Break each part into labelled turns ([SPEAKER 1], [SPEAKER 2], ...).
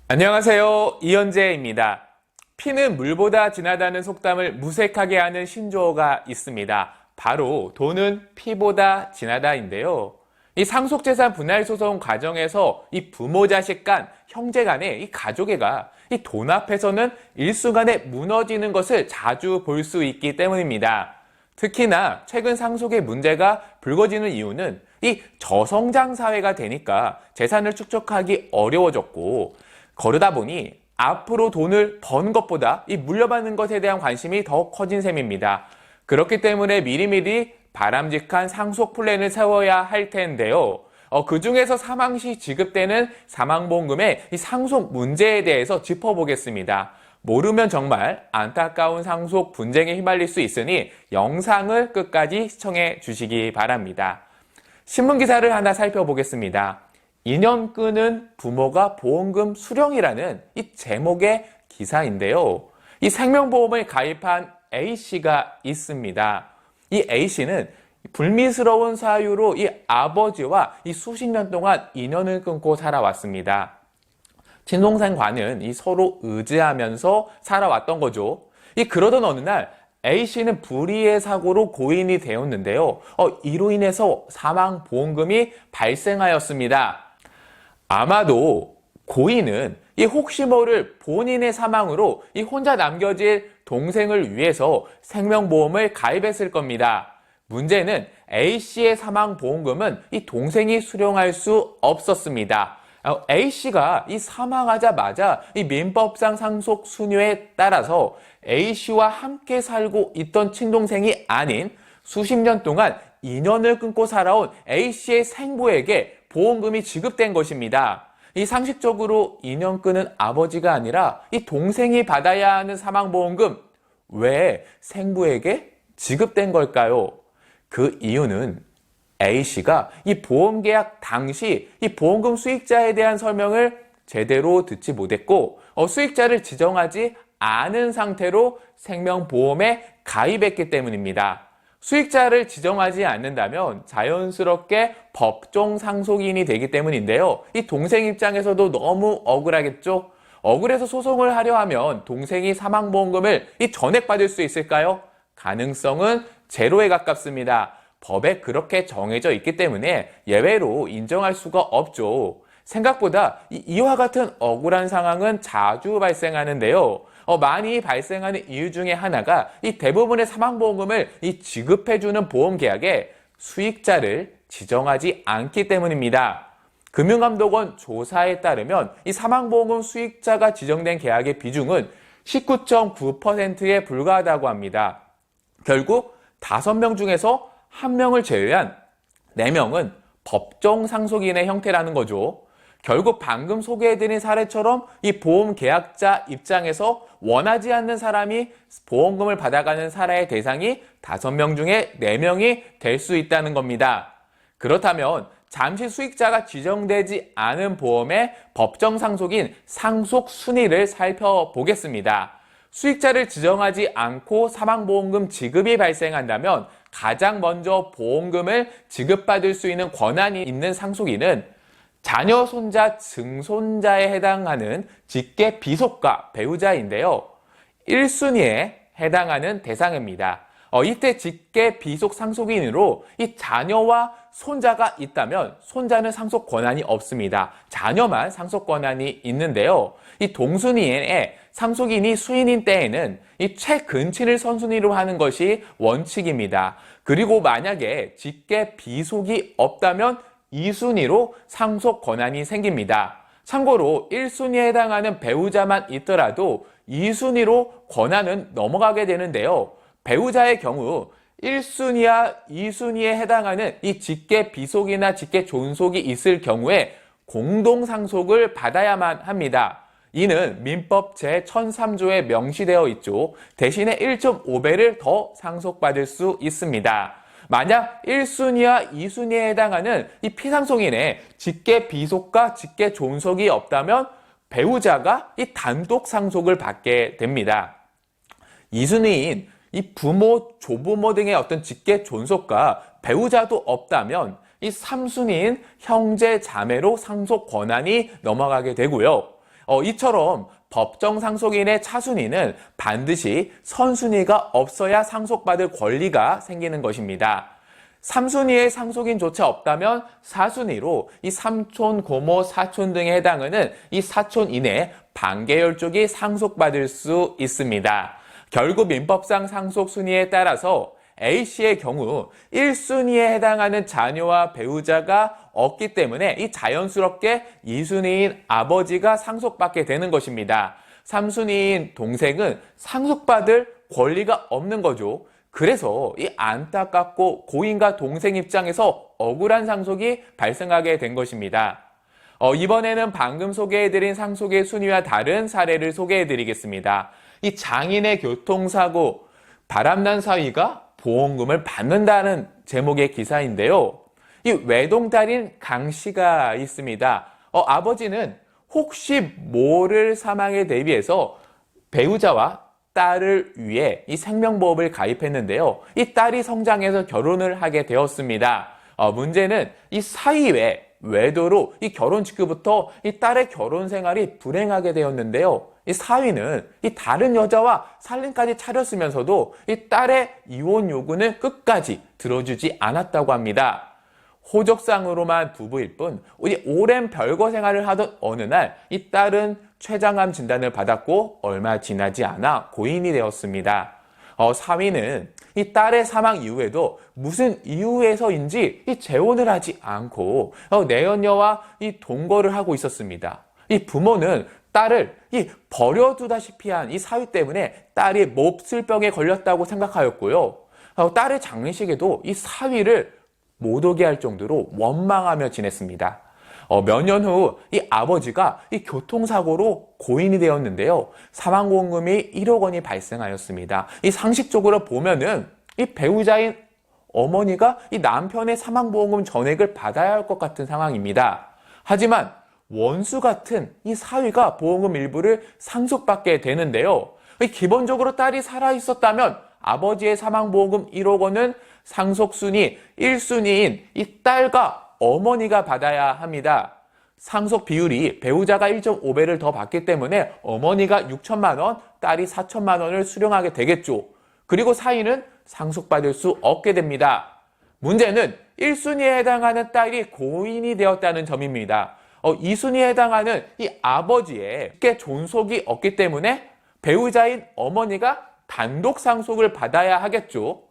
[SPEAKER 1] 안녕하세요. 이현재입니다. 피는 물보다 진하다는 속담을 무색하게 하는 신조어가 있습니다. 바로 돈은 피보다 진하다인데요. 이 상속재산 분할 소송 과정에서 이 부모 자식 간, 형제 간의 이 가족애가 이 돈 앞에서는 일순간에 무너지는 것을 자주 볼 수 있기 때문입니다. 특히나 최근 상속의 문제가 불거지는 이유는 이 저성장 사회가 되니까 재산을 축적하기 어려워졌고, 그러다 보니 앞으로 돈을 번 것보다 이 물려받는 것에 대한 관심이 더 커진 셈입니다. 그렇기 때문에 미리미리 바람직한 상속 플랜을 세워야 할 텐데요. 그 중에서 사망 시 지급되는 사망보험금의 이 상속 문제에 대해서 짚어보겠습니다. 모르면 정말 안타까운 상속 분쟁에 휘말릴 수 있으니 영상을 끝까지 시청해 주시기 바랍니다. 신문기사를 하나 살펴보겠습니다. 2년 끄는 부모가 보험금 수령이라는 이 제목의 기사인데요. 이 생명보험을 가입한 A씨가 있습니다. 이 A씨는 불미스러운 사유로 이 아버지와 이 수십 년 동안 인연을 끊고 살아왔습니다. 친동생과는 이 서로 의지하면서 살아왔던 거죠. 그러던 어느 날 A씨는 불의의 사고로 고인이 되었는데요. 이로 인해서 사망보험금이 발생하였습니다. 아마도 고인은 이 혹시 모를 본인의 사망으로 이 혼자 남겨질 동생을 위해서 생명보험을 가입했을 겁니다. 문제는 A씨의 사망보험금은 이 동생이 수령할 수 없었습니다. A씨가 이 사망하자마자 이 민법상 상속 순위에 따라서 A씨와 함께 살고 있던 친동생이 아닌 수십 년 동안 인연을 끊고 살아온 A씨의 생부에게 보험금이 지급된 것입니다. 이 상식적으로 인연 끊은 아버지가 아니라 이 동생이 받아야 하는 사망보험금, 왜 생부에게 지급된 걸까요? 그 이유는 A씨가 이 보험계약 당시 이 보험금 수익자에 대한 설명을 제대로 듣지 못했고, 수익자를 지정하지 않은 상태로 생명보험에 가입했기 때문입니다. 수익자를 지정하지 않는다면 자연스럽게 법정 상속인이 되기 때문인데요. 이 동생 입장에서도 너무 억울하겠죠? 억울해서 소송을 하려 하면 동생이 사망보험금을 이 전액받을 수 있을까요? 가능성은 제로에 가깝습니다. 법에 그렇게 정해져 있기 때문에 예외로 인정할 수가 없죠. 생각보다 이와 같은 억울한 상황은 자주 발생하는데요. 많이 발생하는 이유 중에 하나가 이 대부분의 사망보험금을 지급해주는 보험계약에 수익자를 지정하지 않기 때문입니다. 금융감독원 조사에 따르면 이 사망보험금 수익자가 지정된 계약의 비중은 19.9%에 불과하다고 합니다. 결국 5명 중에서 1명을 제외한 4명은 법정 상속인의 형태라는 거죠. 결국 방금 소개해드린 사례처럼 이 보험 계약자 입장에서 원하지 않는 사람이 보험금을 받아가는 사례의 대상이 5명 중에 4명이 될 수 있다는 겁니다. 그렇다면 잠시 수익자가 지정되지 않은 보험의 법정 상속인 상속 순위를 살펴보겠습니다. 수익자를 지정하지 않고 사망보험금 지급이 발생한다면 가장 먼저 보험금을 지급받을 수 있는 권한이 있는 상속인은 자녀, 손자, 증손자에 해당하는 직계 비속가 배우자인데요. 1순위에 해당하는 대상입니다. 이때 직계 비속 상속인으로 이 자녀와 손자가 있다면 손자는 상속 권한이 없습니다. 자녀만 상속 권한이 있는데요. 이 동순위에 상속인이 수인인 때에는 이 최근친을 선순위로 하는 것이 원칙입니다. 그리고 만약에 직계 비속이 없다면 2순위로 상속 권한이 생깁니다. 참고로 1순위에 해당하는 배우자만 있더라도 2순위로 권한은 넘어가게 되는데요. 배우자의 경우 1순위와 2순위에 해당하는 이 직계 비속이나 직계 존속이 있을 경우에 공동상속을 받아야만 합니다. 이는 민법 제1003조에 명시되어 있죠. 대신에 1.5배를 더 상속받을 수 있습니다. 만약 1순위와 2순위에 해당하는 이 피상속인의 직계 비속과 직계 존속이 없다면 배우자가 이 단독 상속을 받게 됩니다. 2순위인 이 부모, 조부모 등의 어떤 직계 존속과 배우자도 없다면 이 3순위인 형제, 자매로 상속 권한이 넘어가게 되고요. 이처럼 법정 상속인의 차순위는 반드시 선순위가 없어야 상속받을 권리가 생기는 것입니다. 3순위의 상속인조차 없다면 4순위로 이 삼촌, 고모, 사촌 등에 해당하는 이 사촌 이내 반계열 쪽이 상속받을 수 있습니다. 결국 민법상 상속 순위에 따라서 A씨의 경우 1순위에 해당하는 자녀와 배우자가 없기 때문에 이 자연스럽게 2순위인 아버지가 상속받게 되는 것입니다. 3순위인 동생은 상속받을 권리가 없는 거죠. 그래서 이 안타깝고 고인과 동생 입장에서 억울한 상속이 발생하게 된 것입니다. 이번에는 방금 소개해드린 상속의 순위와 다른 사례를 소개해드리겠습니다. 이 장인의 교통사고, 바람난 사위가 보험금을 받는다는 제목의 기사인데요. 이 외동딸인 강 씨가 있습니다. 아버지는 혹시 모를 사망에 대비해서 배우자와 딸을 위해 이 생명보험을 가입했는데요. 이 딸이 성장해서 결혼을 하게 되었습니다. 문제는 이 사위 외도로 이 결혼 직후부터 이 딸의 결혼 생활이 불행하게 되었는데요. 이 사위는 이 다른 여자와 살림까지 차렸으면서도 이 딸의 이혼 요구는 끝까지 들어주지 않았다고 합니다. 호적상으로만 부부일 뿐 오랜 별거 생활을 하던 어느 날 이 딸은 췌장암 진단을 받았고 얼마 지나지 않아 고인이 되었습니다. 사위는 이 딸의 사망 이후에도 무슨 이유에서인지 이 재혼을 하지 않고 내연녀와 이 동거를 하고 있었습니다. 이 부모는 딸을 버려두다시피 한 이 사위 때문에 딸이 몹쓸 병에 걸렸다고 생각하였고요. 딸의 장례식에도 이 사위를 못 오게 할 정도로 원망하며 지냈습니다. 몇 년 후 이 아버지가 이 교통사고로 고인이 되었는데요. 사망보험금이 1억 원이 발생하였습니다. 이 상식적으로 보면은 이 배우자인 어머니가 이 남편의 사망보험금 전액을 받아야 할 것 같은 상황입니다. 하지만 원수 같은 이 사위가 보험금 일부를 상속받게 되는데요. 기본적으로 딸이 살아있었다면 아버지의 사망보험금 1억 원은 상속순위 1순위인 이 딸과 어머니가 받아야 합니다. 상속 비율이 배우자가 1.5배를 더 받기 때문에 어머니가 6천만 원, 딸이 4천만 원을 수령하게 되겠죠. 그리고 사위는 상속받을 수 없게 됩니다. 문제는 1순위에 해당하는 딸이 고인이 되었다는 점입니다. 2순위에 해당하는 이 아버지에게 존속이 없기 때문에 배우자인 어머니가 단독 상속을 받아야 하겠죠.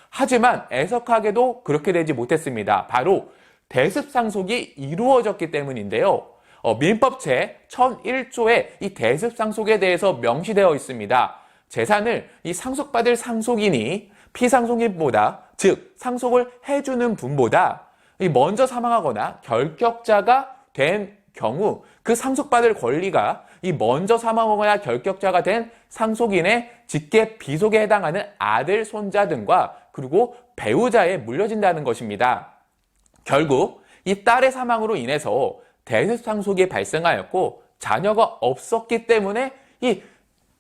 [SPEAKER 1] 하지만 애석하게도 그렇게 되지 못했습니다. 바로 대습상속이 이루어졌기 때문인데요. 민법 제1001조에 이 대습상속에 대해서 명시되어 있습니다. 재산을 이 상속받을 상속인이 피상속인보다, 즉 상속을 해주는 분보다 먼저 사망하거나 결격자가 된 경우 그 상속받을 권리가 이 먼저 사망하거나 결격자가 된 상속인의 직계 비속에 해당하는 아들, 손자 등과 그리고 배우자에 물려진다는 것입니다. 결국 이 딸의 사망으로 인해서 대습상속이 발생하였고 자녀가 없었기 때문에 이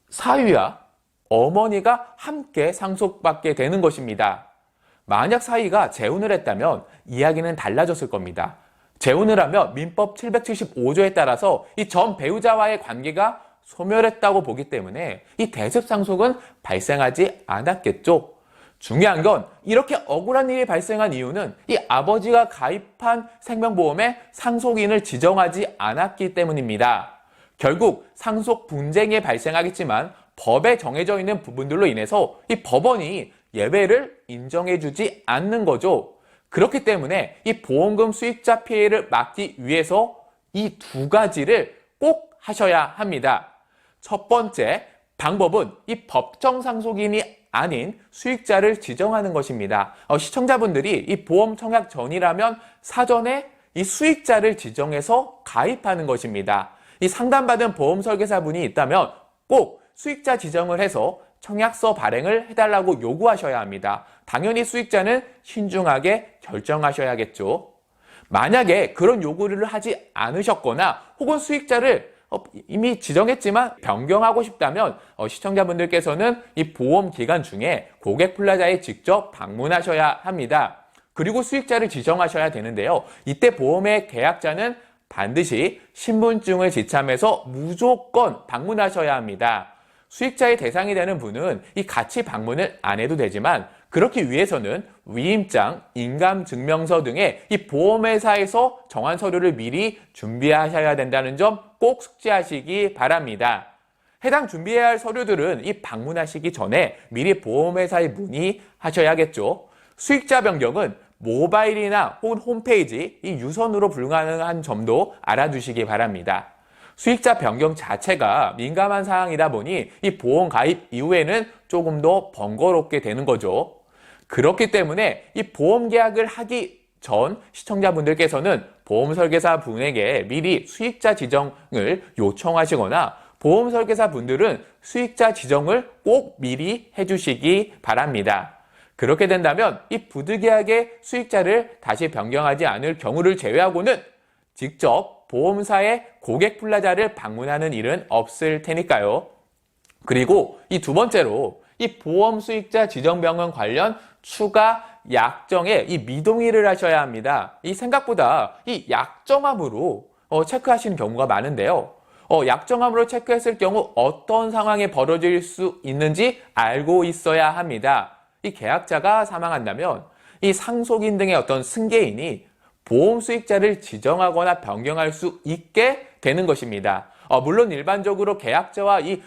[SPEAKER 1] 사위와 어머니가 함께 상속받게 되는 것입니다. 만약 사위가 재혼을 했다면 이야기는 달라졌을 겁니다. 재혼을 하면 민법 775조에 따라서 이 전 배우자와의 관계가 소멸했다고 보기 때문에 이 대습상속은 발생하지 않았겠죠. 중요한 건 이렇게 억울한 일이 발생한 이유는 이 아버지가 가입한 생명보험에 상속인을 지정하지 않았기 때문입니다. 결국 상속 분쟁이 발생하겠지만 법에 정해져 있는 부분들로 인해서 이 법원이 예외를 인정해주지 않는 거죠. 그렇기 때문에 이 보험금 수익자 피해를 막기 위해서 이 두 가지를 꼭 하셔야 합니다. 첫 번째 방법은 이 법정 상속인이 아닌 수익자를 지정하는 것입니다. 시청자분들이 이 보험 청약 전이라면 사전에 이 수익자를 지정해서 가입하는 것입니다. 이 상담받은 보험 설계사분이 있다면 꼭 수익자 지정을 해서 청약서 발행을 해달라고 요구하셔야 합니다. 당연히 수익자는 신중하게 결정하셔야겠죠. 만약에 그런 요구를 하지 않으셨거나 혹은 수익자를 이미 지정했지만 변경하고 싶다면 시청자분들께서는 이 보험 기간 중에 고객 플라자에 직접 방문하셔야 합니다. 그리고 수익자를 지정하셔야 되는데요. 이때 보험의 계약자는 반드시 신분증을 지참해서 무조건 방문하셔야 합니다. 수익자의 대상이 되는 분은 이 같이 방문을 안 해도 되지만 그렇기 위해서는 위임장, 인감증명서 등의 이 보험회사에서 정한 서류를 미리 준비하셔야 된다는 점 꼭 숙지하시기 바랍니다. 해당 준비해야 할 서류들은 이 방문하시기 전에 미리 보험회사에 문의하셔야겠죠. 수익자 변경은 모바일이나 혹은 홈페이지 이 유선으로 불가능한 점도 알아두시기 바랍니다. 수익자 변경 자체가 민감한 사항이다 보니 이 보험 가입 이후에는 조금 더 번거롭게 되는 거죠. 그렇기 때문에 이 보험 계약을 하기 전 시청자분들께서는 보험 설계사 분에게 미리 수익자 지정을 요청하시거나 보험 설계사 분들은 수익자 지정을 꼭 미리 해주시기 바랍니다. 그렇게 된다면 이 부득이하게 수익자를 다시 변경하지 않을 경우를 제외하고는 직접 보험사의 고객 플라자를 방문하는 일은 없을 테니까요. 그리고 이 두 번째로 이 보험 수익자 지정 변경 관련 추가 약정에 이 미동의를 하셔야 합니다. 이 생각보다 이 약정함으로 체크하시는 경우가 많은데요. 약정함으로 체크했을 경우 어떤 상황이 벌어질 수 있는지 알고 있어야 합니다. 이 계약자가 사망한다면 이 상속인 등의 어떤 승계인이 보험 수익자를 지정하거나 변경할 수 있게 되는 것입니다. 물론 일반적으로 계약자와 이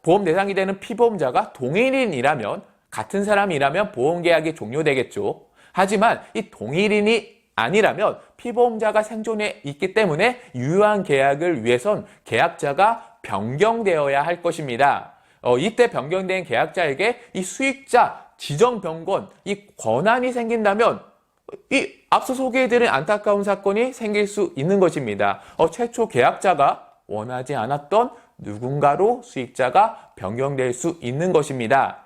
[SPEAKER 1] 보험 대상이 되는 피보험자가 동일인이라면 같은 사람이라면 보험 계약이 종료되겠죠. 하지만 이 동일인이 아니라면 피보험자가 생존해 있기 때문에 유효한 계약을 위해선 계약자가 변경되어야 할 것입니다. 이때 변경된 계약자에게 이 수익자 지정 변경, 이 권한이 생긴다면 이 앞서 소개해드린 안타까운 사건이 생길 수 있는 것입니다. 최초 계약자가 원하지 않았던 누군가로 수익자가 변경될 수 있는 것입니다.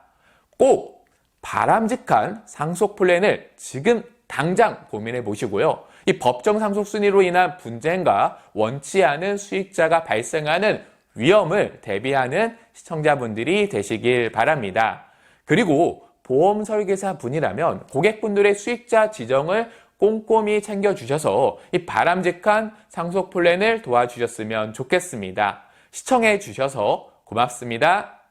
[SPEAKER 1] 꼭 바람직한 상속 플랜을 지금 당장 고민해 보시고요. 이 법정 상속 순위로 인한 분쟁과 원치 않은 수익자가 발생하는 위험을 대비하는 시청자분들이 되시길 바랍니다. 그리고 보험 설계사 분이라면 고객분들의 수익자 지정을 꼼꼼히 챙겨주셔서 이 바람직한 상속 플랜을 도와주셨으면 좋겠습니다. 시청해 주셔서 고맙습니다.